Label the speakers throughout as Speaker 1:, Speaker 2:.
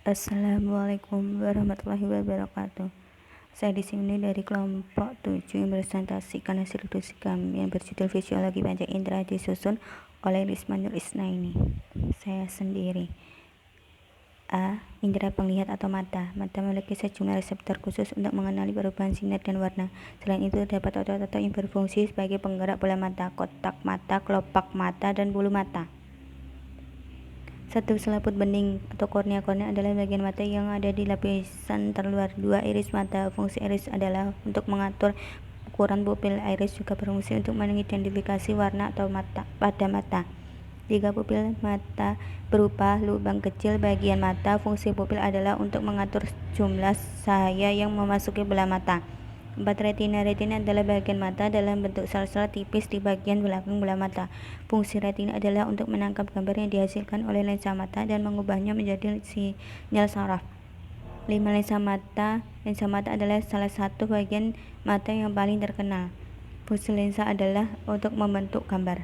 Speaker 1: Assalamualaikum warahmatullahi wabarakatuh. Saya di sini dari kelompok 7 yang presentasikan hasil diskusi kami yang berjudul Fisiologi Panca Indera disusun oleh Rismanul Isnaini. Saya sendiri. A. Indera penglihat atau mata. Mata memiliki sejumlah reseptor khusus untuk mengenali perubahan sinar dan warna. Selain itu, terdapat otot-otot yang berfungsi sebagai penggerak bola mata, kotak mata, kelopak mata, dan bulu mata. Satu selaput bening atau kornea. Kornea adalah bagian mata yang ada di lapisan terluar. Dua, iris mata. Fungsi iris adalah untuk mengatur ukuran pupil. Iris juga berfungsi untuk mengidentifikasi warna atau pada mata. Tiga, pupil mata berupa lubang kecil bagian mata. Fungsi pupil adalah untuk mengatur jumlah cahaya yang memasuki bola mata. 4, retina. Retina adalah bagian mata dalam bentuk sel-sel tipis di bagian belakang bola mata. Fungsi retina adalah untuk menangkap gambar yang dihasilkan oleh lensa mata dan mengubahnya menjadi sinyal saraf. 5, lensa mata. Lensa mata adalah salah satu bagian mata yang paling terkenal. Fungsi lensa adalah untuk membentuk gambar.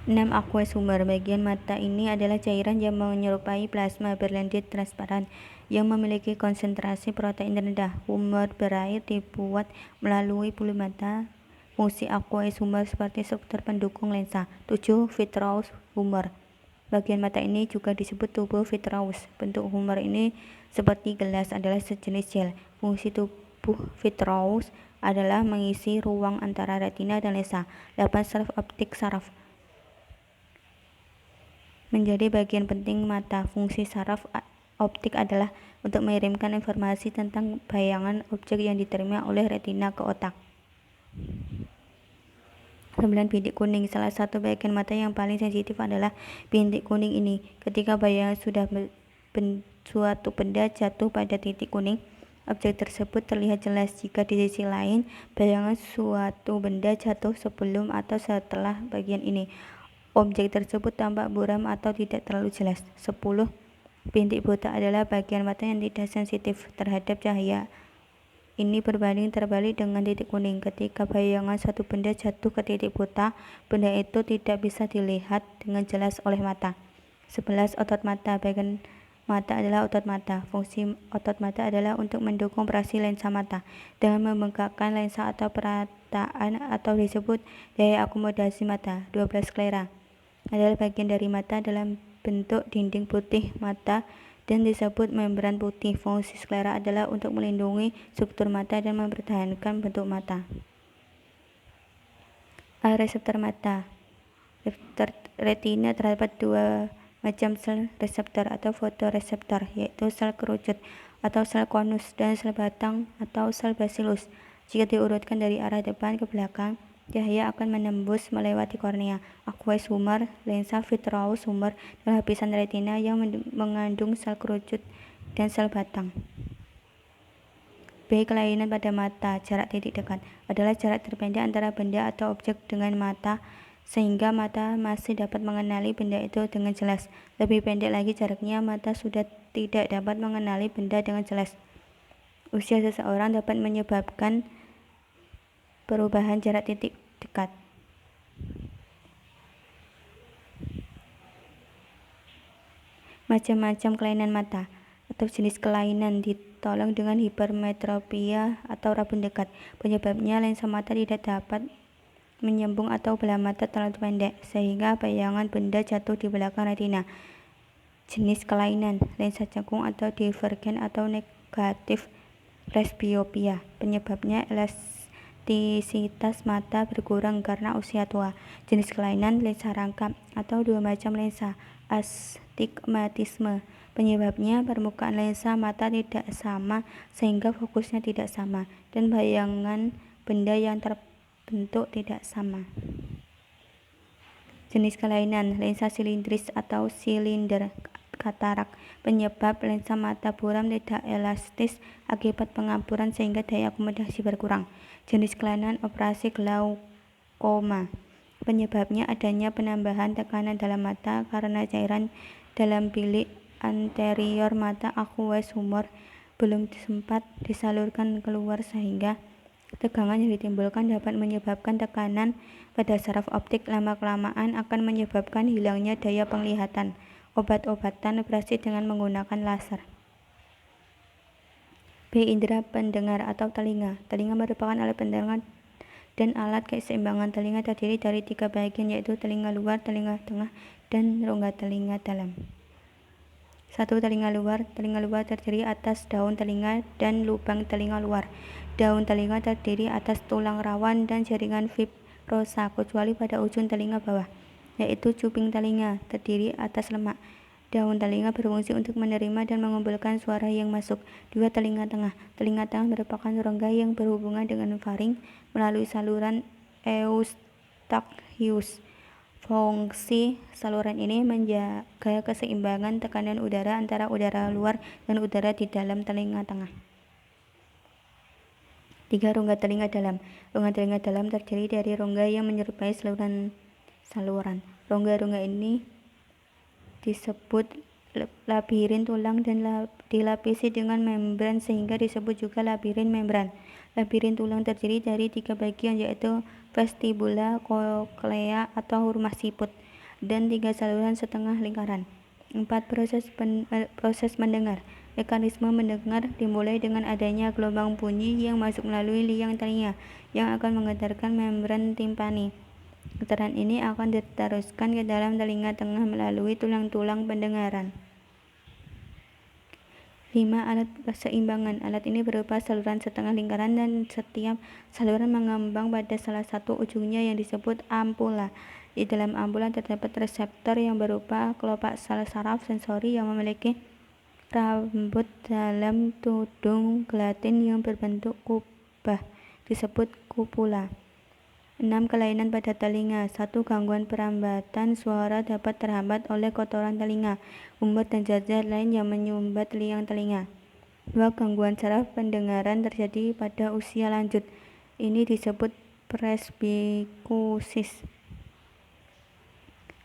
Speaker 1: 6, aqueous humor. Bagian mata ini adalah cairan yang menyerupai plasma berlendir transparan yang memiliki konsentrasi protein rendah. Humor berair dibuat melalui bulu mata. Fungsi aqueous humor seperti struktur pendukung lensa. 7, vitreous humor. Bagian mata ini juga disebut tubuh vitreous. Bentuk humor ini seperti gelas, adalah sejenis gel. Fungsi tubuh vitreous adalah mengisi ruang antara retina dan lensa. 8, saraf optik. Saraf menjadi bagian penting mata. Fungsi saraf optik adalah untuk mengirimkan informasi tentang bayangan objek yang diterima oleh retina ke otak. 9, bintik kuning. Salah satu bagian mata yang paling sensitif adalah bintik kuning ini. Ketika bayangan suatu benda jatuh pada titik kuning, objek tersebut terlihat jelas. Jika di sisi lain, bayangan suatu benda jatuh sebelum atau setelah bagian ini, objek tersebut tampak buram atau tidak terlalu jelas. 10, bintik buta adalah bagian mata yang tidak sensitif terhadap cahaya. Ini berbanding terbalik dengan titik kuning. Ketika bayangan suatu benda jatuh ke titik buta, benda itu tidak bisa dilihat dengan jelas oleh mata. 11, otot mata. Bagian mata adalah otot mata. Fungsi otot mata adalah untuk mendukung operasi lensa mata dengan membengkakkan lensa atau perataan atau disebut daya akomodasi mata. 12, sklera adalah bagian dari mata dalam bentuk dinding putih mata dan disebut membran putih. Fungsi sklera adalah untuk melindungi struktur mata dan mempertahankan bentuk mata. A, reseptor mata. Reseptor retina terdapat dua macam sel reseptor atau fotoreseptor, yaitu sel kerucut atau sel konus dan sel batang atau sel basilus. Jika diurutkan dari arah depan ke belakang, cahaya akan menembus melewati kornea, aqueous humor, lensa vitreous humor, dan lapisan retina yang mengandung sel kerucut dan sel batang. B, kelainan pada mata. Jarak titik dekat adalah jarak terpendek antara benda atau objek dengan mata sehingga mata masih dapat mengenali benda itu dengan jelas. Lebih pendek lagi jaraknya, mata sudah tidak dapat mengenali benda dengan jelas. Usia seseorang dapat menyebabkan perubahan jarak titik dekat. Macam-macam kelainan mata atau jenis kelainan ditolong dengan hipermetropia atau rabun dekat. Penyebabnya lensa mata tidak dapat menyambung atau bola mata terlalu pendek sehingga bayangan benda jatuh di belakang retina. Jenis kelainan lensa cekung atau divergen atau negatif presbiopia. Penyebabnya elastisitas mata berkurang karena usia tua. Jenis kelainan lensa rangkap atau dua macam lensa. Astigmatisme. Penyebabnya permukaan lensa mata tidak sama sehingga fokusnya tidak sama dan bayangan benda yang terbentuk tidak sama. Jenis kelainan lensa silindris atau silinder katarak. Penyebab lensa mata buram tidak elastis akibat pengampuran sehingga daya akomodasi berkurang. Jenis kelainan operasi glaukoma. Penyebabnya adanya penambahan tekanan dalam mata karena cairan dalam bilik anterior mata aqueous humor belum sempat disalurkan keluar sehingga tegangan yang ditimbulkan dapat menyebabkan tekanan pada saraf optik. Lama-kelamaan akan menyebabkan hilangnya daya penglihatan. obat-obatan operasi dengan menggunakan laser. B. Indera pendengar atau telinga. Telinga merupakan alat pendengar dan alat keseimbangan telinga terdiri dari 3 bagian, yaitu telinga luar, telinga tengah, dan rongga telinga dalam. 1. Telinga luar. Telinga luar terdiri atas daun telinga dan lubang telinga luar. Daun telinga terdiri atas tulang rawan dan jaringan fibrosa, kecuali pada ujung telinga bawah, yaitu cuping telinga, terdiri atas lemak. Daun telinga berfungsi untuk menerima dan mengumpulkan suara yang masuk. 2. Telinga tengah. Telinga tengah merupakan rongga yang berhubungan dengan faring melalui saluran eustachius. Fungsi saluran ini menjaga keseimbangan tekanan udara antara udara luar dan udara di dalam telinga tengah. 3. Rongga telinga dalam. Rongga telinga dalam terdiri dari rongga yang menyerupai saluran. Rongga-rongga ini disebut labirin tulang dan dilapisi dengan membran sehingga disebut juga labirin membran. Labirin tulang terdiri dari 3 bagian, yaitu vestibula, koklea atau rumah siput, dan 3 saluran setengah lingkaran. 4. Proses mendengar. Mekanisme mendengar dimulai dengan adanya gelombang bunyi yang masuk melalui liang telinga yang akan menggetarkan membran timpani. Getaran ini akan diteruskan ke dalam telinga tengah melalui tulang-tulang pendengaran. 5. Alat keseimbangan. Alat ini berupa saluran setengah lingkaran dan setiap saluran mengembang pada salah satu ujungnya yang disebut ampula. Di dalam ampula terdapat reseptor yang berupa kelopak sel saraf sensori yang memiliki rambut dalam tudung gelatin yang berbentuk kubah, disebut kupula. 6. Kelainan pada telinga. 1. Gangguan perambatan suara dapat terhambat oleh kotoran telinga, umur, dan zat-zat lain yang menyumbat liang telinga. 2. Gangguan saraf pendengaran terjadi pada usia lanjut. Ini disebut presbikusis.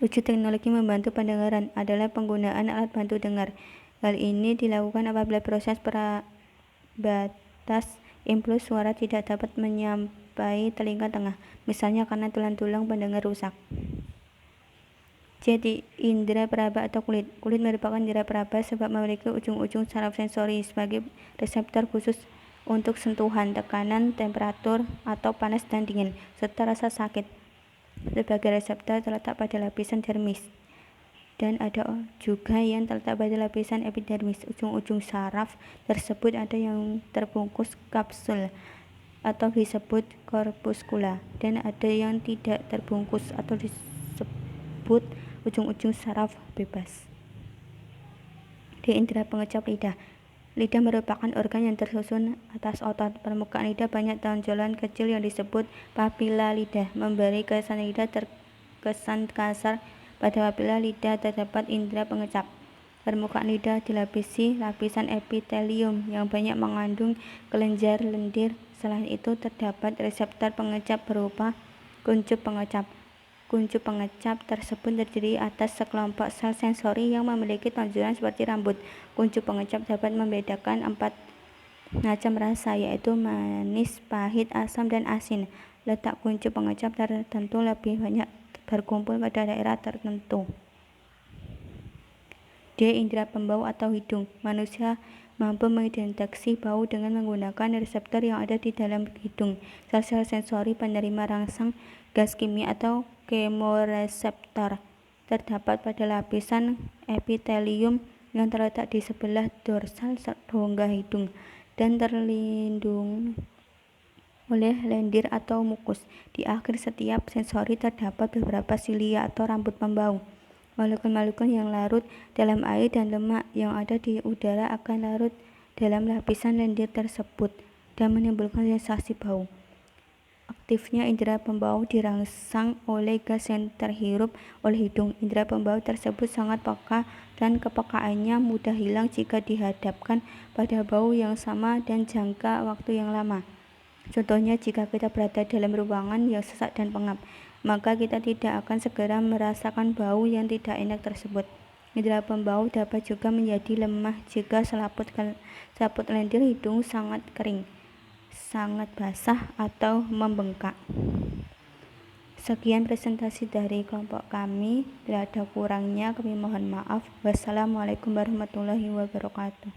Speaker 1: 7. Teknologi membantu pendengaran adalah penggunaan alat bantu dengar. Hal ini dilakukan apabila proses perabatas impuls suara tidak dapat menyampai telinga tengah, misalnya karena tulang-tulang pendengar rusak. C. Indera peraba atau kulit. Kulit merupakan indera peraba sebab memiliki ujung-ujung saraf sensori sebagai reseptor khusus untuk sentuhan, tekanan, temperatur, atau panas dan dingin, serta rasa sakit. Sebagai reseptor terletak pada lapisan dermis, dan ada juga yang terletak pada lapisan epidermis. Ujung-ujung saraf tersebut ada yang terbungkus kapsul atau disebut korpuskula, dan ada yang tidak terbungkus atau disebut ujung-ujung saraf bebas. D. Indera pengecap lidah. Lidah merupakan organ yang tersusun atas otot. Permukaan lidah banyak tonjolan kecil yang disebut papila lidah, memberi kesan lidah terkesan kasar. Pada papila lidah terdapat indera pengecap. Permukaan lidah dilapisi lapisan epitelium yang banyak mengandung kelenjar lendir. Selain itu terdapat reseptor pengecap berupa kuncup pengecap. Kuncup pengecap tersebut terdiri atas sekelompok sel sensori yang memiliki tonjolan seperti rambut. Kuncup pengecap dapat membedakan 4 macam rasa, yaitu manis, pahit, asam, dan asin. Letak kuncup pengecap tertentu lebih banyak berkumpul pada daerah tertentu. D. Indera pembau atau hidung. Manusia mampu mendeteksi bau dengan menggunakan reseptor yang ada di dalam hidung. Sel-sel sensori penerima rangsang gas kimia atau kemoreseptor terdapat pada lapisan epitelium yang terletak di sebelah dorsal rongga hidung dan terlindung oleh lendir atau mukus. Di akhir setiap sensori terdapat beberapa silia atau rambut pembau. Molekul-molekul yang larut dalam air dan lemak yang ada di udara akan larut dalam lapisan lendir tersebut dan menimbulkan sensasi bau. Aktifnya indera pembau dirangsang oleh gas yang terhirup oleh hidung. Indera pembau tersebut sangat peka dan kepekaannya mudah hilang jika dihadapkan pada bau yang sama dan jangka waktu yang lama. Contohnya, jika kita berada dalam ruangan yang sesak dan pengap, maka kita tidak akan segera merasakan bau yang tidak enak tersebut. Indera pembau dapat juga menjadi lemah jika selaput lendir hidung sangat kering, sangat basah, atau membengkak. Sekian presentasi dari kelompok kami. Bila ada kurangnya kami mohon maaf. Wassalamualaikum warahmatullahi wabarakatuh.